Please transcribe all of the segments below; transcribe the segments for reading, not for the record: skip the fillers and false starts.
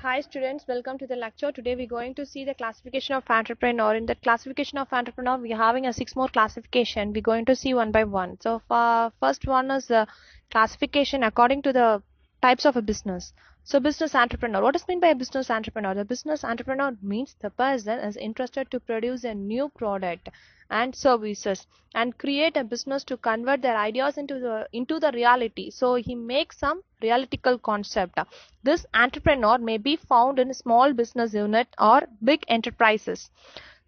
Hi students, welcome to the lecture. Today we're going to see the classification of entrepreneur. In the classification of entrepreneur, we're having a 6 more classification. We're going to see one by one. So first one is the classification according to the types of a business. So business entrepreneur. What is meant by a business entrepreneur? The business entrepreneur means the person is interested to produce a new product and services and create a business to convert their ideas into the reality. So he makes some realistical concept. This entrepreneur may be found in a small business unit or big enterprises.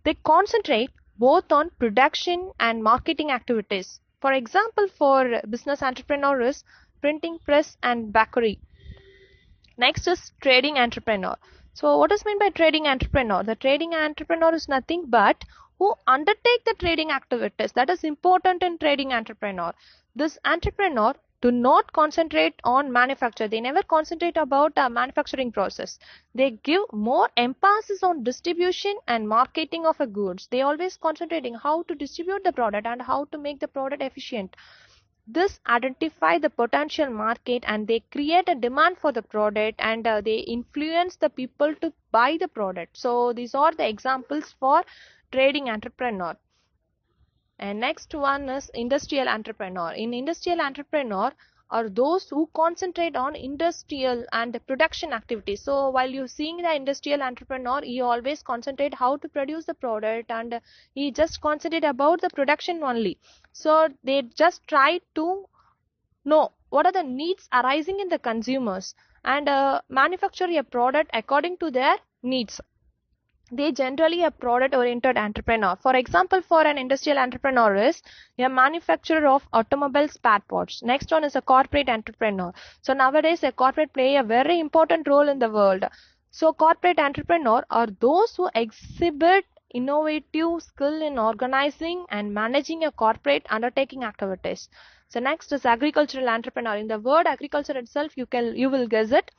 They concentrate both on production and marketing activities. For example, for business entrepreneur is printing press and bakery. Next is trading entrepreneur. So what is meant by trading entrepreneur? The trading entrepreneur is nothing but who undertake the trading activities. That is important in trading entrepreneur. This entrepreneur do not concentrate on manufacture. They never concentrate about a manufacturing process. They give more emphasis on distribution and marketing of a goods. They always concentrating how to distribute the product and how to make the product efficient. This identify the potential market and they create a demand for the product and they influence the people to buy the product. So these are the examples for trading entrepreneur. And next one is industrial entrepreneur. In industrial entrepreneur are those who concentrate on industrial and production activities. So while you seeing the industrial entrepreneur, he always concentrate how to produce the product and he just concentrate about the production only. So they just try to know what are the needs arising in the consumers and manufacture a product according to their needs. They generally a product oriented entrepreneur. For example, for an industrial entrepreneur is a manufacturer of automobile spare parts. Next one is a corporate entrepreneur. So nowadays a corporate play a very important role in the world. So corporate entrepreneur are those who exhibit innovative skill in organizing and managing a corporate undertaking activities. So next is agricultural entrepreneur. In the word agriculture itself, you will guess it.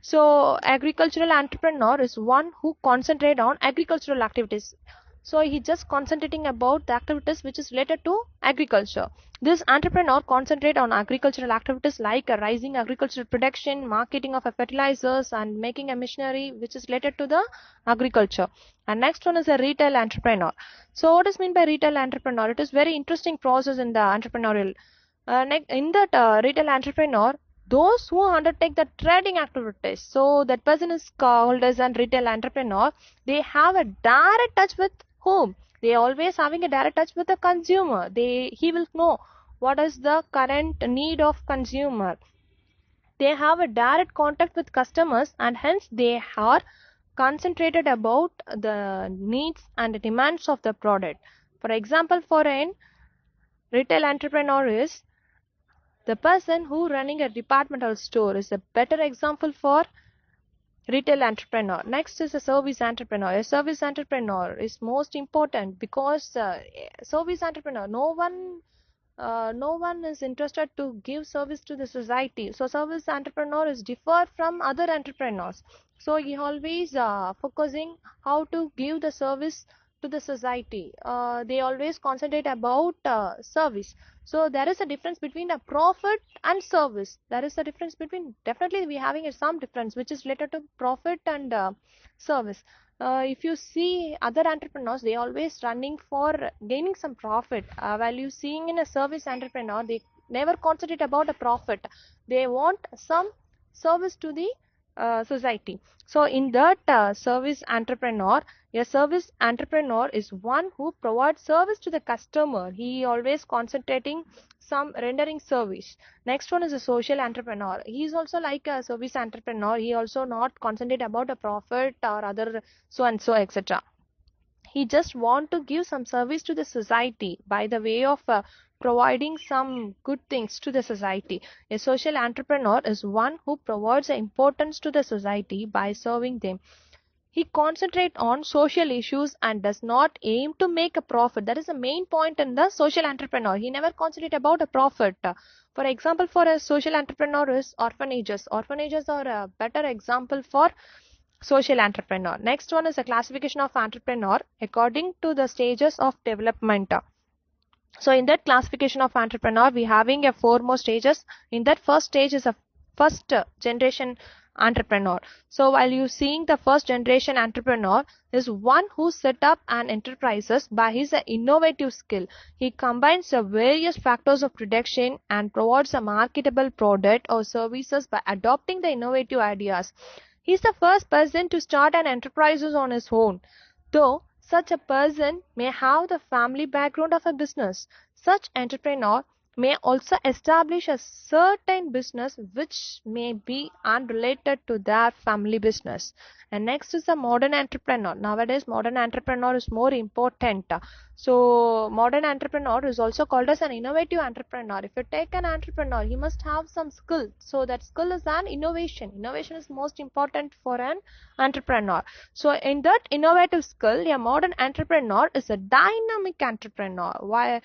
So agricultural entrepreneur is one who concentrate on agricultural activities. So he just concentrating about the activities which is related to agriculture. This entrepreneur concentrate on agricultural activities like rising agricultural production, marketing of fertilizers and making a machinery which is related to the agriculture. And next one is a retail entrepreneur. So what is meant by retail entrepreneur? It is very interesting process in the entrepreneurial. In that retail entrepreneur, those who undertake the trading activities, so that person is called as a retail entrepreneur. They have a direct touch with whom? They always having a direct touch with the consumer. He will know what is the current need of consumer. They have a direct contact with customers and hence they are concentrated about the needs and demands of the product. For example, for an retail entrepreneur is the person who running a departmental store is a better example for retail entrepreneur. Next is a service entrepreneur. A service entrepreneur is most important because service entrepreneur, no one is interested to give service to the society. So service entrepreneur is differ from other entrepreneurs. So he always focusing how to give the service to the society. They always concentrate about service. So there is a difference between a profit and service. There is a difference between, definitely we having some difference which is related to profit and service. If you see other entrepreneurs, they always running for gaining some profit. While you seeing in a service entrepreneur, they never concentrate about a profit. They want some service to the society. So in that service entrepreneur, a service entrepreneur is one who provides service to the customer. He always concentrating some rendering service. Next one is a social entrepreneur. He is also like a service entrepreneur. He also not concentrate about a profit or other so and so etc. He just want to give some service to the society by the way of providing some good things to the society. A social entrepreneur is one who provides importance to the society by serving them. He concentrates on social issues and does not aim to make a profit. That is the main point in the social entrepreneur. He never concentrates about a profit. For example, for a social entrepreneur is orphanages. Orphanages are a better example for social entrepreneur. Next one is a classification of entrepreneur according to the stages of development. So in that classification of entrepreneur, we having a 4 more stages. In that first stage is a first generation entrepreneur. So while you seeing the first generation entrepreneur is one who set up an enterprises by his innovative skill. He combines the various factors of production and provides a marketable product or services by adopting the innovative ideas. He is the first person to start an enterprise on his own. Though such a person may have the family background of a business, such entrepreneur may also establish a certain business which may be unrelated to their family business. And next is the modern entrepreneur. Nowadays modern entrepreneur is more important. So modern entrepreneur is also called as an innovative entrepreneur. If you take an entrepreneur, he must have some skill. So that skill is an innovation. Innovation is most important for an entrepreneur. So in that innovative skill, a modern entrepreneur is a dynamic entrepreneur. Why?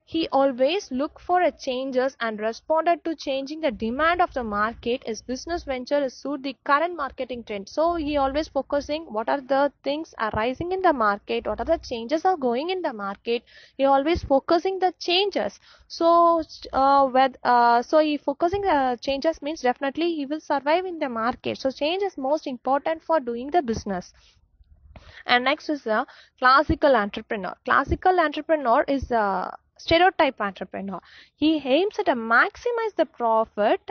He always looked for a changes and responded to changing the demand of the market. His business venture is suit the current marketing trend. So he always focusing what are the things arising in the market, what are the changes are going in the market. He always focusing the changes. So so he focusing the changes means definitely he will survive in the market. So change is most important for doing the business. And next is the classical entrepreneur. Classical entrepreneur is a stereotype entrepreneur. He aims at a maximize the profit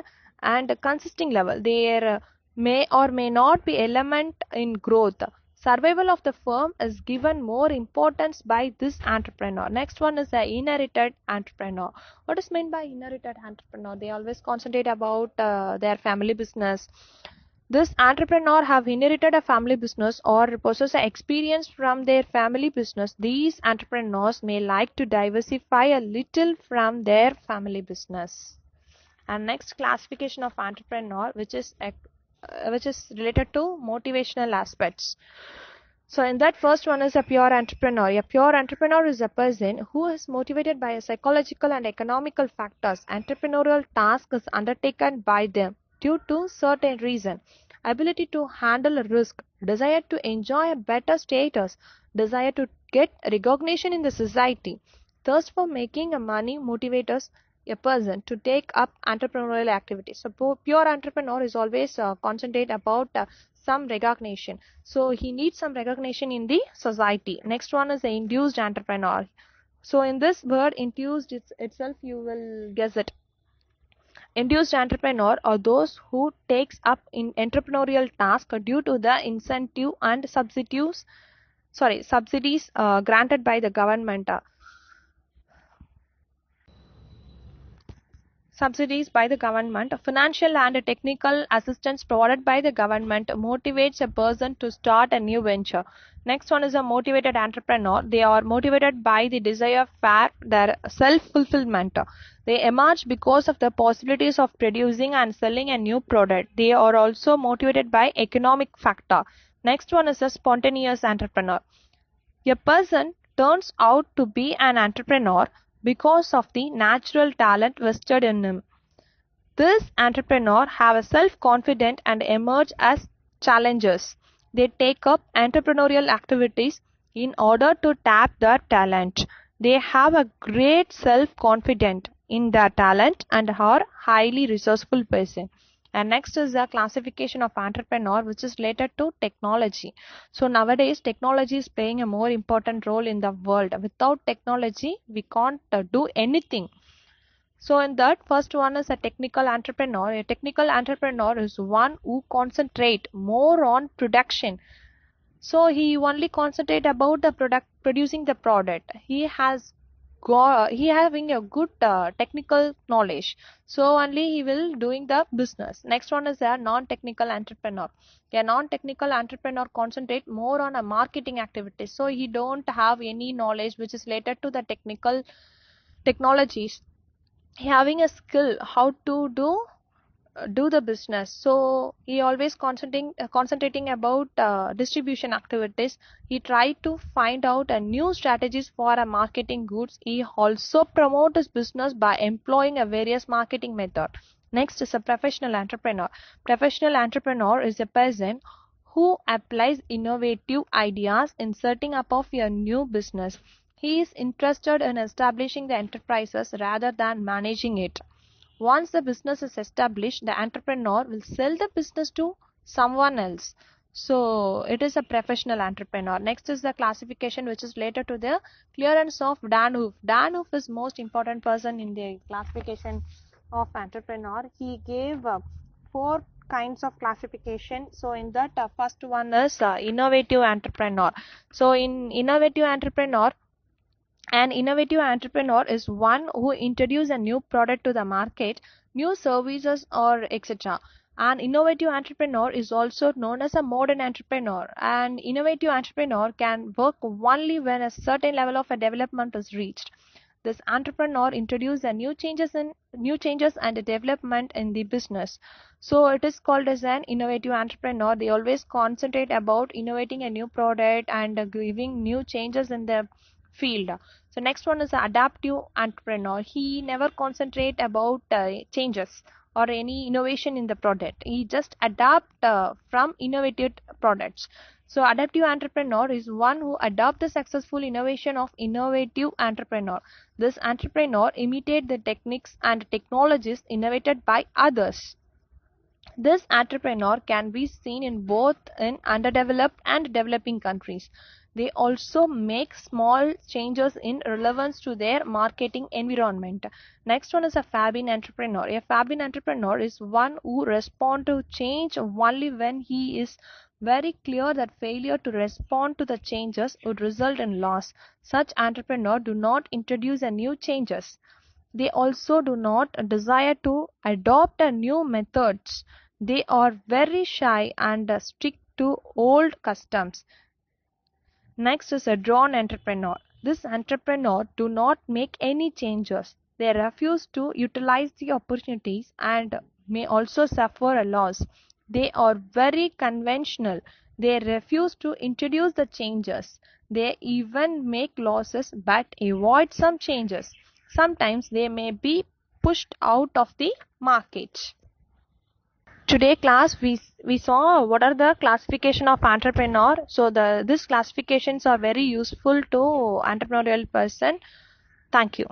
and consisting level. There may or may not be element in growth. Survival of the firm is given more importance by this entrepreneur. Next one is the inherited entrepreneur. What is meant by inherited entrepreneur? They always concentrate about their family business. This entrepreneur have inherited a family business or possess experience from their family business. These entrepreneurs may like to diversify a little from their family business. And next classification of entrepreneur, which is related to motivational aspects. So in that first one is a pure entrepreneur. A pure entrepreneur is a person who is motivated by a psychological and economical factors. Entrepreneurial task is undertaken by them due to certain reason. Ability to handle a risk, desire to enjoy a better status, desire to get recognition in the society, thirst for making a money motivates a person to take up entrepreneurial activities. So pure entrepreneur is always concentrate about some recognition. So he needs some recognition in the society. Next one is the induced entrepreneur. So in this word induced itself you will guess it. Induced entrepreneur are those who takes up in entrepreneurial task due to the incentive and subsidies granted by the government. Subsidies by the government, financial and technical assistance provided by the government motivates a person to start a new venture. Next one is a motivated entrepreneur. They are motivated by the desire for their self-fulfillment. They emerge because of the possibilities of producing and selling a new product. They are also motivated by economic factor. Next one is a spontaneous entrepreneur. A person turns out to be an entrepreneur because of the natural talent vested in him. This entrepreneur have a self-confidence and emerge as challengers. They take up entrepreneurial activities in order to tap their talent. They have a great self-confidence in their talent and are highly resourceful person. And next is the classification of entrepreneur, which is related to technology. So nowadays technology is playing a more important role in the world. Without technology we can't do anything. So in that first one is a technical entrepreneur. A technical entrepreneur is one who concentrate more on production. So he only concentrate about the producing the product. He having a good technical knowledge, so only he will doing the business. Next one is a non-technical entrepreneur. A non-technical entrepreneur concentrate more on a marketing activity, so he don't have any knowledge which is related to the technologies. He having a skill how to do the business, so he always concentrating about distribution activities. He tried to find out a new strategies for a marketing goods. He also promote his business by employing a various marketing method. Next is a professional entrepreneur. Professional entrepreneur is a person who applies innovative ideas in setting up of a new business. He is interested in establishing the enterprises rather than managing it. Once the business is established, the entrepreneur will sell the business to someone else. So it is a professional entrepreneur. Next is the classification, which is related to the clearance of Danhoef. Danhoef is most important person in the classification of entrepreneur. He gave 4 kinds of classification. So in that, first one is innovative entrepreneur. So in innovative entrepreneur, an innovative entrepreneur is one who introduces a new product to the market, new services, or etc. An innovative entrepreneur is also known as a modern entrepreneur. An innovative entrepreneur can work only when a certain level of a development is reached. This entrepreneur introduces a new changes and development in the business. So it is called as an innovative entrepreneur. They always concentrate about innovating a new product and giving new changes in the field. So next one is adaptive entrepreneur. He never concentrate about changes or any innovation in the product. He just adapt from innovative products. So adaptive entrepreneur is one who adopt the successful innovation of innovative entrepreneur. This entrepreneur imitate the techniques and technologies innovated by others. This entrepreneur can be seen in both in underdeveloped and developing countries. They also make small changes in relevance to their marketing environment. Next one is a Fabian entrepreneur. A Fabian entrepreneur is one who responds to change only when he is very clear that failure to respond to the changes would result in loss. Such entrepreneurs do not introduce a new changes. They also do not desire to adopt a new methods. They are very shy and stick to old customs. Next is a drone entrepreneur. This entrepreneur do not make any changes. They refuse to utilize the opportunities and may also suffer a loss. They are very conventional. They refuse to introduce the changes. They even make losses but avoid some changes. Sometimes they may be pushed out of the market. Today class we saw what are the classification of entrepreneur. So these classifications are very useful to entrepreneurial person. Thank you.